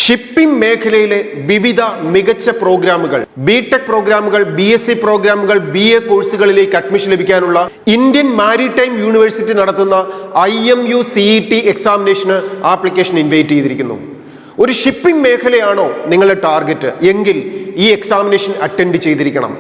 Shipping മേഖലയിലെ വിവിധ മികച്ച പ്രോഗ്രാമുകൾ, ബിടെക് പ്രോഗ്രാമുകൾ, BSc പ്രോഗ്രാമുകൾ, BA കോഴ്സുകളിലേക്ക് അഡ്മിഷൻ ലഭിക്കാനുള്ള ഇന്ത്യൻ മാരിടൈം യൂണിവേഴ്സിറ്റി നടത്തുന്ന IMU CET എക്സാമിനേഷന് ആപ്ലിക്കേഷൻ ഇൻവൈറ്റ് ചെയ്തിരിക്കുന്നു. ഒരു ഷിപ്പിംഗ് മേഖലയാണോ നിങ്ങളുടെ ടാർഗറ്റ് എങ്കിൽ ഈ എക്സാമിനേഷൻ അറ്റൻഡ് ചെയ്തിരിക്കണം.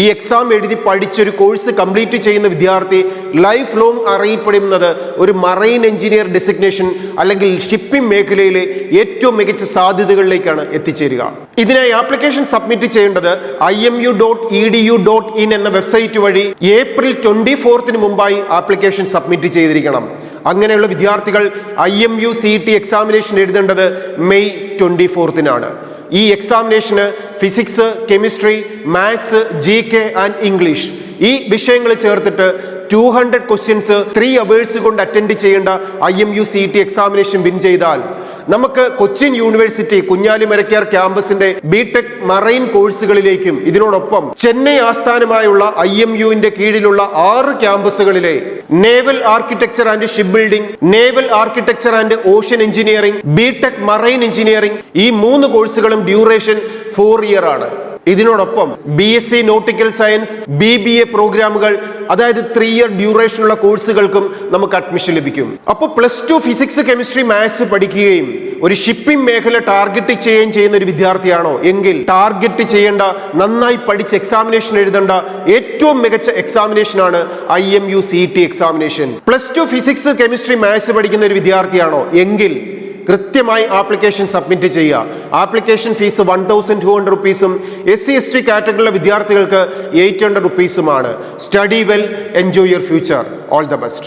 ഈ എക്സാം എഴുതി പഠിച്ചൊരു കോഴ്സ് കംപ്ലീറ്റ് ചെയ്യുന്ന വിദ്യാർത്ഥി ലൈഫ് ലോങ് അറിയപ്പെടുന്നത് ഒരു മറൈൻ എഞ്ചിനീയർ ഡെസിഗ്നേഷൻ അല്ലെങ്കിൽ ഷിപ്പിംഗ് മേഖലയിലെ ഏറ്റവും മികച്ച സാധ്യതകളിലേക്കാണ് എത്തിച്ചേരുക. ഇതിനായി ആപ്ലിക്കേഷൻ സബ്മിറ്റ് ചെയ്യേണ്ടത് imu.edu.in എന്ന വെബ്സൈറ്റ് വഴി ഏപ്രിൽ 24 മുമ്പായി ആപ്ലിക്കേഷൻ സബ്മിറ്റ് ചെയ്തിരിക്കണം. അങ്ങനെയുള്ള വിദ്യാർത്ഥികൾ IMU CET എക്സാമിനേഷൻ എഴുതേണ്ടത് മെയ് 24 ഈ എക്സാമിനേഷന് physics, chemistry, maths, GK and English ഈ വിഷയങ്ങൾ ചേർത്തിട്ട് 200 ക്വസ്റ്റ്യൻസ് 3 hours കൊണ്ട് അറ്റൻഡ് ചെയ്യേണ്ട IMU CET എക്സാമിനേഷൻ വിൻ ചെയ്താൽ നമുക്ക് കൊച്ചിൻ യൂണിവേഴ്സിറ്റി കുഞ്ഞാലിമരക്കാർ ക്യാമ്പസിന്റെ ബിടെക് മറൈൻ കോഴ്സുകളിലേക്കും ഇതിനോടൊപ്പം ചെന്നൈ ആസ്ഥാനമായുള്ള IMUവിന്റെ കീഴിലുള്ള 6 ക്യാമ്പസുകളിലെ naval architecture and ship building, naval architecture and ocean engineering, BTech marine engineering ഈ 3 കോഴ്സുകളും ഡ്യൂറേഷൻ 4 year ആണ്. ഇതിനോടൊപ്പം BSc നോട്ടിക്കൽ സയൻസ്, BBA പ്രോഗ്രാമുകൾ, അതായത് 3 year ഡ്യൂറേഷനുള്ള കോഴ്സുകൾക്കും നമുക്ക് അഡ്മിഷൻ ലഭിക്കും. അപ്പോൾ +2 ഫിസിക്സ്, കെമിസ്ട്രി, മാത്സ് പഠിക്കുകയും ഒരു ഷിപ്പിംഗ് മേഖല ടാർഗറ്റ് ചെയ്യുകയും ചെയ്യുന്ന ഒരു വിദ്യാർത്ഥിയാണോ എങ്കിൽ ടാർഗറ്റ് ചെയ്യേണ്ട, നന്നായി പഠിച്ച് എക്സാമിനേഷൻ എഴുതേണ്ട ഏറ്റവും മികച്ച എക്സാമിനേഷനാണ് IMU CET examination. +2 physics, chemistry, maths പഠിക്കുന്ന ഒരു വിദ്യാർത്ഥിയാണോ എങ്കിൽ കൃത്യമായി ആപ്ലിക്കേഷൻ സബ്മിറ്റ് ചെയ്യുക. ആപ്ലിക്കേഷൻ ഫീസ് 1200 rupees-ഉം SC/ST കാറ്റഗറിയിലെ വിദ്യാർത്ഥികൾക്ക് 800 rupees-ഉമാണ്. Study well, enjoy your future. All the best.